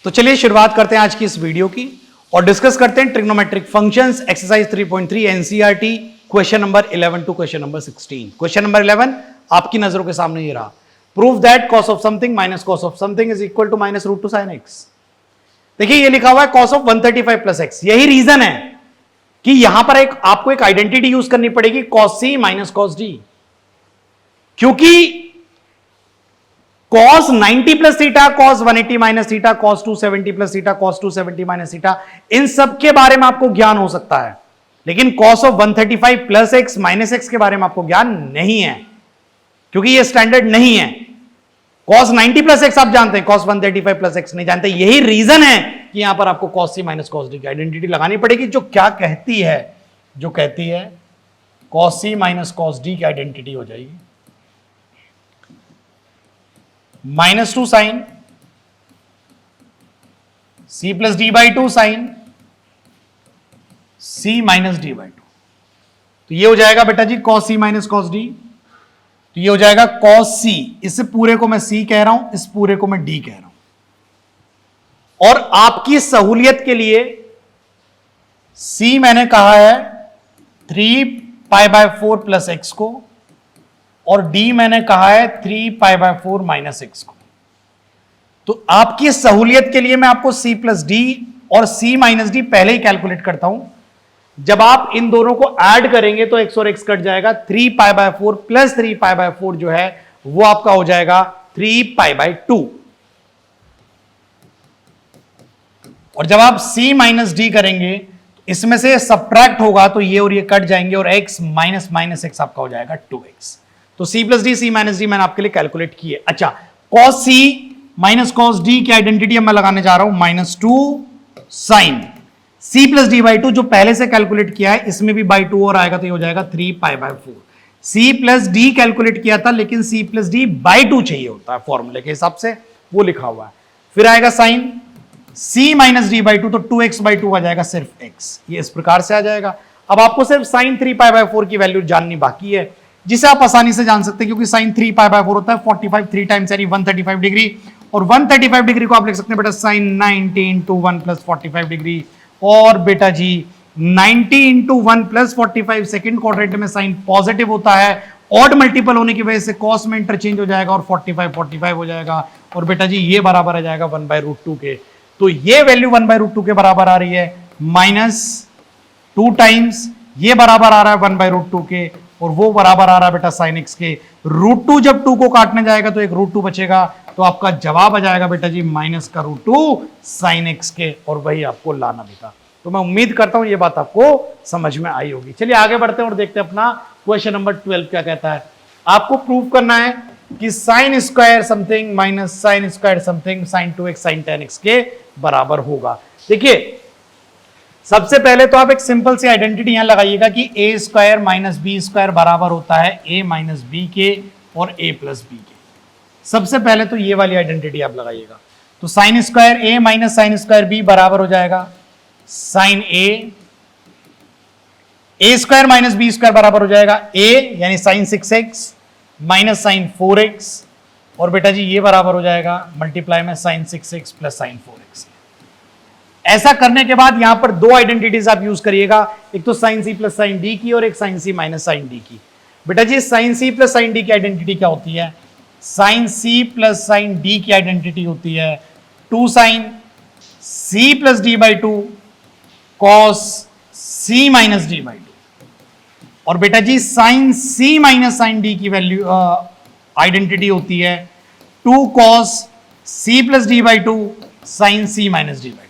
तो चलिए शुरुआत करते हैं आज की इस वीडियो की और डिस्कस करते हैं trigonometric functions exercise 3.3 NCERT question number 11 to question number 16। Question number 11 आपकी नजरों के सामने ये रहा। Prove that cos of something minus cos of something is equal to minus root two sine x. देखिए ये लिखा हुआ है कॉस ऑफ 135 प्लस एक्स। यही रीजन है कि यहां पर आपको एक आइडेंटिटी यूज करनी पड़ेगी cos C minus cos D, क्योंकि cos 90 plus theta, cos 180 minus theta, cos 270 plus theta, cos 270 minus theta, इन सब के बारे में आपको ज्ञान हो सकता है, लेकिन cos of 135 plus x minus x के बारे में आपको ज्ञान नहीं है, क्योंकि ये स्टैंडर्ड नहीं है। cos 90 प्लस एक्स आप जानते हैं, cos 135 प्लस एक्स नहीं जानते। यही रीजन है कि यहां पर आपको cos c minus cos d की आइडेंटिटी लगानी पड़ेगी, जो क्या कहती है cos c minus cos d की आइडेंटिटी हो जाएगी -2 sine C plus D by two sine C minus D by two. तो ये हो जाएगा बेटा जी cos c minus cos d. तो ये हो जाएगा cos सी, इस पूरे को मैं सी कह रहा हूं, इस पूरे को मैं डी कह रहा हूं। और आपकी सहूलियत के लिए सी मैंने कहा है 3 पाई बाय 4 प्लस एक्स को, और d मैंने कहा है 3 पाई बाय 4 माइनस एक्स को। तो आपकी सहूलियत के लिए मैं आपको c प्लस डी और c माइनस डी पहले ही कैलकुलेट करता हूं। जब आप इन दोनों को ऐड करेंगे तो x और x कट जाएगा, 3 pi by 4 plus 3 pi by 4 जो है वो आपका हो जाएगा 3 पाई बाय 2। और जब आप c माइनस डी करेंगे इसमें से सब्ट्रैक्ट होगा तो ये और ये कट जाएंगे और x माइनस माइनस एक्स आपका हो जाएगा 2x। तो c plus d, c minus d मैंने आपके लिए कैलकुलेट की है। अच्छा, cos c minus cos d की आइडेंटिटी मैं लगाने जा रहा हूं -2 sine c plus D by two, जो पहले से कैलकुलेट किया है, इसमें भी बाई टू और आएगा तो ये हो जाएगा 3 pi by 4। c plus D calculate किया था, लेकिन c plus D by to चाहिए होता है फॉर्मूले के हिसाब से, वो लिखा हुआ है। फिर आएगा sine c minus D by two, तो 2x बाई टू आ जाएगा सिर्फ x, ये इस प्रकार से आ जाएगा। अब आपको सिर्फ साइन 3 पाई बाय 4 की वैल्यू जाननी बाकी है, जिसे आप आसानी से जान सकते हैं, क्योंकि साइन 3 पाई बाय 4 होता है 45 3 टाइम्स यानी 135 डिग्री, और 135 डिग्री को आप लिख सकते हैं बेटा साइन 90 इंटू 1 प्लस 45 डिग्री, और बेटा जी 90 इंटू 1 प्लस 45 सेकेंड क्वाड्रेंट में साइन पॉजिटिव होता है, ऑड मल्टीपल होने की वजह से कॉस में इंटरचेंज हो जाएगा और 45 हो जाएगा, और बेटा जी ये बराबर आ जाएगा 1/√2 के। तो ये वैल्यू 1/√2 के बराबर आ रही है, -2 टाइम्स ये बराबर आ रहा है 1/√2 के, और वो बराबर आ रहा है बेटा साइन एक्स के। √2 जब 2 को काटने जाएगा तो एक √2 बचेगा, तो आपका जवाब आ जाएगा बेटा जी माइनस का √2 साइन एक्स के, और वही आपको लाना भी था। तो मैं उम्मीद करता हूं ये बात आपको समझ में आई होगी। चलिए आगे बढ़ते हैं और देखते हैं अपना क्वेश्चन नंबर 12 क्या कहता है। आपको प्रूव करना है कि sine square something minus sine square something sine 2x sine 10x के बराबर होगा। देखिए सबसे पहले तो आप एक सिंपल सी आइडेंटिटी यहां लगाइएगा कि a square minus b square बराबर होता है a माइनस बी के और a प्लस बी के। सबसे पहले तो ये वाली आइडेंटिटी आप लगाइएगा। तो sine square a minus sine square b बराबर हो जाएगा sine a square minus b square बराबर हो जाएगा a यानी sign 6x minus sign 4x, और बेटा जी ये बराबर हो जाएगा मल्टीप्लाई में sign 6x plus sign 4x। ऐसा करने के बाद यहां पर दो आइडेंटिटीज आप यूज करिएगा, एक तो साइन सी प्लस साइन डी की और एक साइन सी माइनस साइन डी की। बेटा जी साइन सी प्लस साइन डी की आइडेंटिटी क्या होती है? साइन सी प्लस साइन डी की आइडेंटिटी होती है 2 sine C plus D by two cos C minus D by two, और बेटा जी साइन सी माइनस साइन डी की वैल्यू आइडेंटिटी होती है 2 cos C plus D by two sine C minus D by two.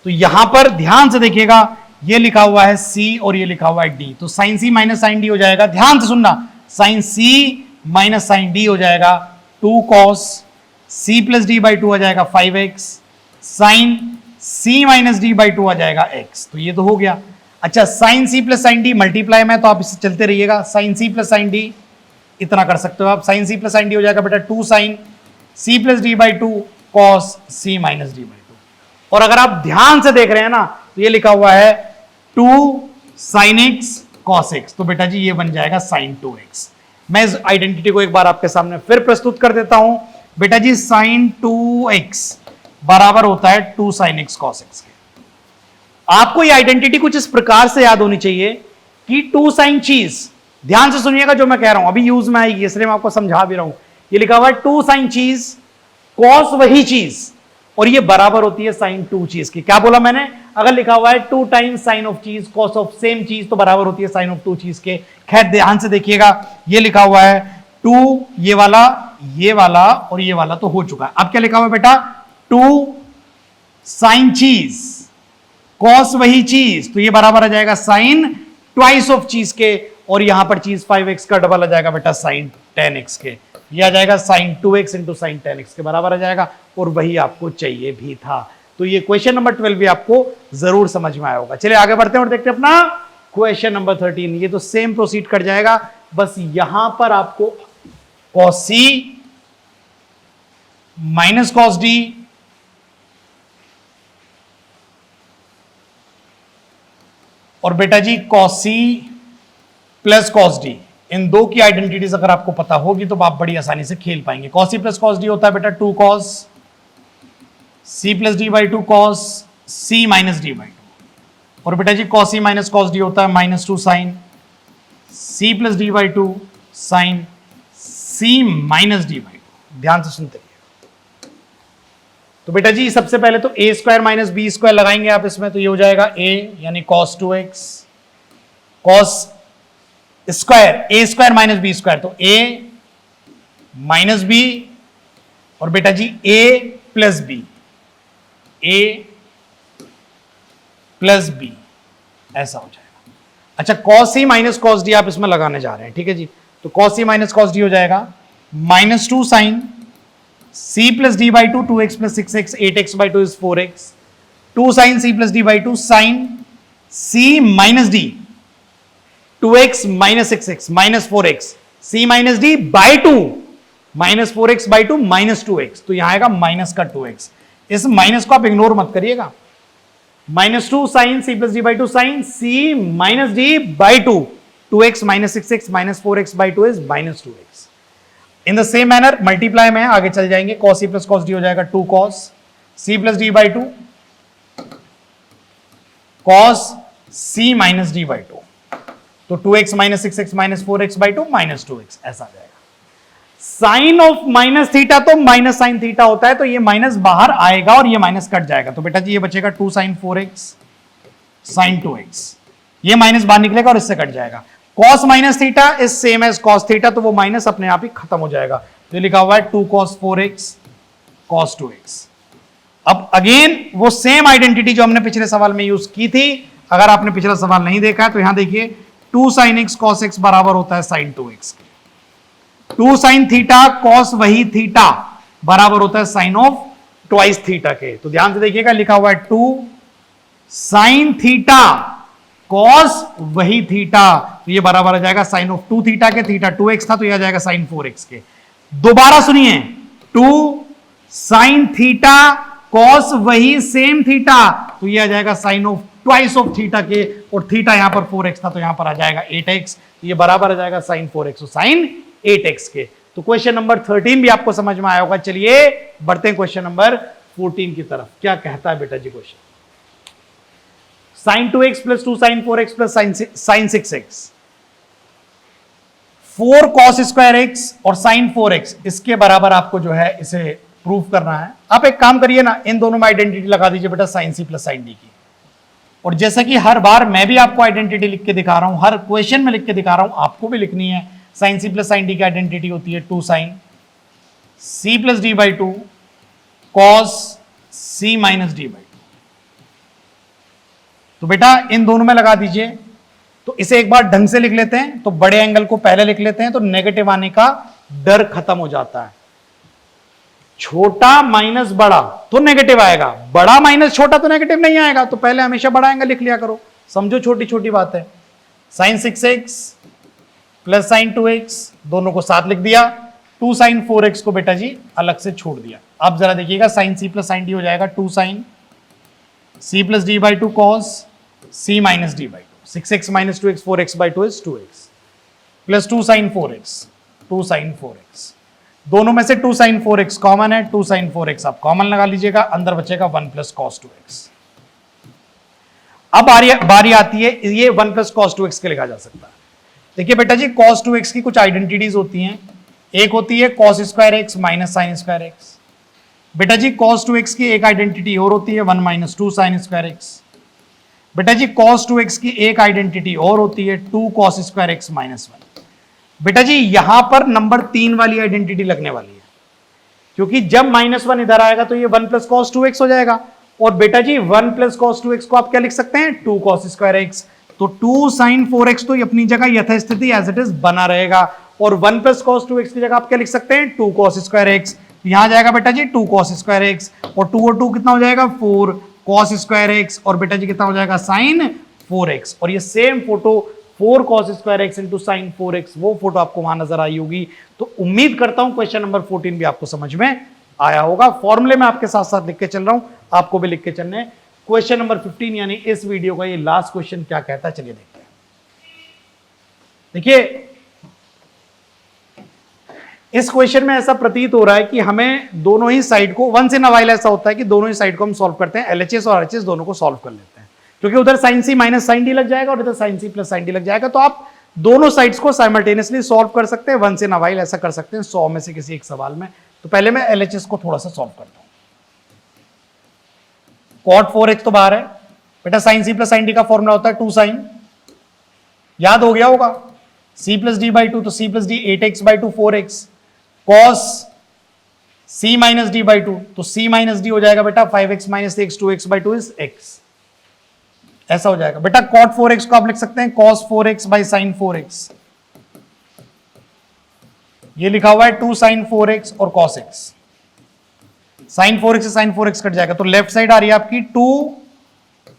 तो यहां पर ध्यान से देखिएगा, ये लिखा हुआ है c और ये लिखा हुआ है d, तो sine c minus sine d हो जाएगा। ध्यान से सुनना, sine c minus sine d हो जाएगा 2 cos c plus D by two आ जाएगा 5x, sine c minus D by two आ जाएगा x। तो ये तो हो गया। अच्छा, sine c plus sine d multiply में, तो आप इससे चलते रहिएगा, sine c plus sine d इतना कर सकते हो आप, sine c plus sine d हो जाएगा बेटा 2 sine c plus D by two cos c minus D by two. और अगर आप ध्यान से देख रहे हैं ना, तो ये लिखा हुआ है 2 sin x cos x, तो बेटा जी ये बन जाएगा sin 2x। मैं इस आइडेंटिटी को एक बार आपके सामने फिर प्रस्तुत कर देता हूं बेटा जी साइन 2x बराबर होता है 2 sin x cos x के। आपको ये आइडेंटिटी कुछ इस प्रकार से याद होनी चाहिए कि 2 sin चीज, ध्यान से सुनिएगा जो मैं कह रहा हूं, अभी यूज में आएगी इसलिए मैं आपको समझा भी रहा हूं। ये लिखा हुआ है 2 sin चीज cos वही चीज, और ये बराबर होती है sin 2 चीज की। क्या बोला मैंने? अगर लिखा हुआ है 2 times sin ऑफ चीज cos ऑफ सेम चीज तो बराबर होती है sin ऑफ 2 चीज के। खैर ध्यान से देखिएगा, ये लिखा हुआ है 2, ये वाला और ये वाला तो हो चुका है। अब क्या लिखा हुआ है बेटा? 2 sin चीज cos वही चीज, तो ये बराबर आ जाएगा sin ट्वाइस ऑफ चीज के, और यहां पर चीज 5x का डबल आ जाएगा बेटा sin 10x के। ये आ जाएगा sin 2x into sin 10x के बराबर आ जाएगा, और वही आपको चाहिए भी था। तो ये क्वेश्चन नंबर 12 भी आपको जरूर समझ में आया होगा। चलिए आगे बढ़ते हैं और देखते हैं अपना क्वेश्चन नंबर 13। ये तो सेम प्रोसीड कर जाएगा, बस यहां पर आपको cos c minus cos d और बेटा जी cos c plus cos d, इन दो की आइडेंटिटीज अगर आपको पता होगी तो आप बड़ी आसानी से खेल पाएंगे। cos c plus cos d होता है बेटा 2 cos c plus d by 2 cos c minus d by 2, और बेटा जी cos c minus cos d होता है minus 2 sin c plus d by 2 sin c minus d by 2। ध्यान से सुनते रहिए। तो बेटा जी सबसे पहले तो a square minus b square लगाएंगे आप इसमें, तो ये हो जाएगा a यानी cos 2x cos square a square minus b square, तो a माइनस बी, और बेटा जी a plus b, a plus b, ऐसा हो जाएगा। अच्छा cos c minus cos d आप इसमें लगाने जा रहे हैं, ठीक है जी। तो cos c minus cos d हो जाएगा minus 2 sin c plus d by 2 2x plus 6x 8x by 2 is 4x 2 sin c plus d by 2 sin c minus d 2x minus 6x minus 4x c minus d by 2 minus 4x by 2 minus 2x, तो यहां आएगा minus का 2x। इस minus को आप ignore मत करिएगा। Minus 2 sin c plus d by 2 sin c minus d by 2 2x minus 6x minus 4x by 2 is minus 2x। In the same manner multiply में आगे चल जाएंगे, cos c plus cos d हो जाएगा 2 cos c plus d by 2 cos c minus d by 2, तो 2x minus 6x minus 4x by 2 minus 2x, ऐसा आ जाएगा। Sign of minus theta तो माइनस साइन थीटा होता है, तो ये माइनस बाहर आएगा और ये माइनस कट जाएगा, तो बेटा जी ये बचेगा 2 sin 4x sin 2x, ये माइनस बाहर निकलेगा और इससे कट जाएगा। cos minus theta is same as cos theta, तो वो माइनस अपने आप ही खत्म हो जाएगा। तो लिखा हुआ है 2 cos 4x cos 2x। अब अगेन वो सेम आइडेंटिटी जो हमने पिछले सवाल में यूज की थी, अगर आपने पिछला सवाल नहीं देखा है तो यहां देखिए 2 sin x cos x बराबर होता है sin 2x। 2 sin theta cos वही थीटा बराबर होता है sin ऑफ ट्वाइस थीटा के। तो ध्यान से देखिएगा, लिखा हुआ है 2 sin थीटा cos वही थीटा, तो ये बराबर आ जाएगा sin ऑफ 2 थीटा के, थीटा 2x था तो ये आ जाएगा sin 4x के। दोबारा सुनिए, 2 sin थीटा cos वही सेम थीटा, तो ये आ जाएगा sin of twice of theta के, और थीटा यहां पर 4x था तो यहां पर आ जाएगा 8x, तो ये बराबर आ जाएगा sin 4x तो sin 8x के। तो क्वेश्चन नंबर 13 भी आपको समझ में आया होगा। चलिए बढ़ते हैं क्वेश्चन नंबर 14 की तरफ। क्या कहता है बेटा जी question? sin 2x plus 2 sin 4x plus sin 6x 4 cos square x और sin 4x, इसके बराबर आपको जो है इसे प्रूफ करना है। आप एक काम करिए ना, इन दोनों में आइडेंटिटी लगा दीजिए बेटा sin c plus sin d की, और जैसा कि हर बार मैं भी आपको आइडेंटिटी लिख के दिखा रहा हूं, हर क्वेश्चन में लिख के दिखा रहा हूं, आपको भी लिखनी है। sin c plus sin d की आइडेंटिटी होती है 2 sin c plus d by 2 cos c minus d by 2। तो बेटा इन दोनों में लगा दीजिए। तो इसे एक बार ढंग से लिख लेते हैं, तो बड़े एंगल को पहले लिख लेते हैं, तो नेगेटिव आने का डर खत्म हो जाता है। छोटा माइनस बड़ा तो नेगेटिव आएगा, बड़ा माइनस छोटा तो नेगेटिव नहीं आएगा, तो पहले हमेशा बड़ा एंगल लिख लिया करो, समझो छोटी छोटी बात है। sin 6x plus sin 2x दोनों को साथ लिख दिया, 2 sin 4x को बेटा जी अलग से छोड़ दिया। अब जरा देखिएगा sin c plus sin d हो जाएगा 2 sin c plus d by 2 cos c minus d by 2, 6x minus 2x 4x by 2 is 2x plus 2 sin 4x 2 sin 4x। दोनों में से 2 sin 4x कॉमन है, 2 sin 4x आप common लगा लीजिएगा, अंदर बचेगा 1 प्लस cos 2x। अब बारी आती है, ये 1 प्लस cos 2x के लिखा जा सकता है। देखिए बेटा जी, cos 2x की कुछ आइडेंटिटीज होती हैं। एक होती है cos square x minus sine square x। बेटा जी cos 2x की एक आइडेंटिटी और होती है 1 माइनस 2 साइन स्क्वायर x। बेटा जी cos 2x की एक आइडेंटिटी और होती है 2 cos स्क्वायर x माइनस 1। बेटा जी यहां पर नंबर 3 वाली आइडेंटिटी लगने वाली है, क्योंकि जब -1 इधर आएगा तो ये 1 प्लस cos 2x हो जाएगा। और बेटा जी 1 प्लस cos 2x को आप क्या लिख सकते हैं, 2 cos स्क्वायर x। तो 2 sin 4x तो अपनी जगह यथास्थिति एज इट इज बना रहेगा, और 1 प्लस cos 2x की जगह आप क्या लिख सकते हैं, 2 cos स्क्वायर x। यहां जाएगा बेटा जी 2 cos स्क्वायर x, और 2 और 2 कितना हो जाएगा, 4 cos स्क्वायर x, और बेटा जी कितना हो जाएगा, sin 4x। और ये same photo 4 cos square x into sine 4x, वो फोटो आपको वहां नजर आई होगी। तो उम्मीद करता हूं क्वेश्चन नंबर 14 भी आपको समझ में आया होगा। फॉर्मूले में आपके साथ साथ लिख के चल रहा हूं, आपको भी लिख के चलने हैं। क्वेश्चन नंबर 15 यानी इस वीडियो का ये लास्ट क्वेश्चन क्या कहता है, चलिए देखते हैं। देखिए इस क्वेश्चन में ऐसा प्रतीत हो रहा है कि हमें दोनों ही साइड को, वंस इन अ व्हाइल ऐसा होता है कि दोनों ही साइड को हम सॉल्व करते हैं, एलएचएस और आरएचएस दोनों को सॉल्व कर लेते हैं, क्योंकि उधर साइन सी माइनस साइन डी लग जाएगा और इधर साइन सी प्लस साइन डी लग जाएगा। तो आप दोनों साइड्स को साइमल्टेनियसली सॉल्व कर सकते हैं, वंस इन अ व्हाइल ऐसा कर सकते हैं 100 में से किसी एक सवाल में। तो पहले मैं एलएचएस को थोड़ा सा सॉल्व करता हूं। cot 4x तो बाहर है बेटा, साइन सी प्लस साइन डी का फॉर्मूला होता है 2 साइन, याद हो गया होगा, c प्लस डी बाई 2, तो c plus D 8x by 2 4x, cos c minus D by 2, तो c माइनस डी हो जाएगा बेटा 5x minus x, 2x by 2 is x, ऐसा हो जाएगा बेटा। cot 4x को आप लिख सकते हैं cos 4x by sin 4x, ये लिखा हुआ है 2 sin 4x और cos x, sin 4x से sin 4x कट जाएगा, तो लेफ्ट साइड आ रही है आपकी 2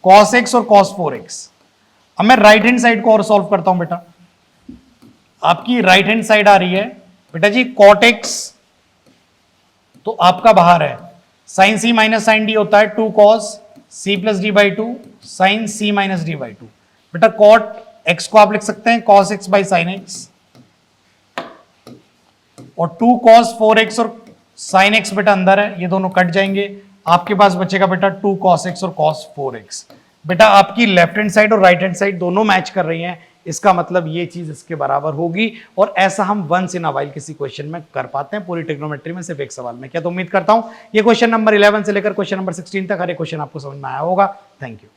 cos x और cos 4x। अब मैं राइट हैंड साइड को और सॉल्व करता हूं बेटा। आपकी राइट हैंड साइड आ रही है बेटा जी cot x, तो आपका बाहर है sin c minus sin d होता है 2 cos c plus D by 2 sin c minus D by 2। बेटा cot x को आप लिख सकते हैं cos x by sin x, और 2 cos 4x और sin x बेटा अंदर है, ये दोनों कट जाएंगे, आपके पास बचेगा बेटा 2 cos x और cos 4x। बेटा आपकी लेफ्ट हैंड साइड और राइट हैंड साइड दोनों मैच कर रही हैं, इसका मतलब ये चीज इसके बराबर होगी। और ऐसा हम वंस इन अ व्हाइल किसी क्वेश्चन में कर पाते हैं, पूरी ट्रिग्नोमेट्री में सिर्फ एक सवाल में। क्या तो उम्मीद करता हूं ये क्वेश्चन नंबर 11 से लेकर क्वेश्चन नंबर 16 तक हर एक क्वेश्चन आपको समझ में आया होगा। Thank you.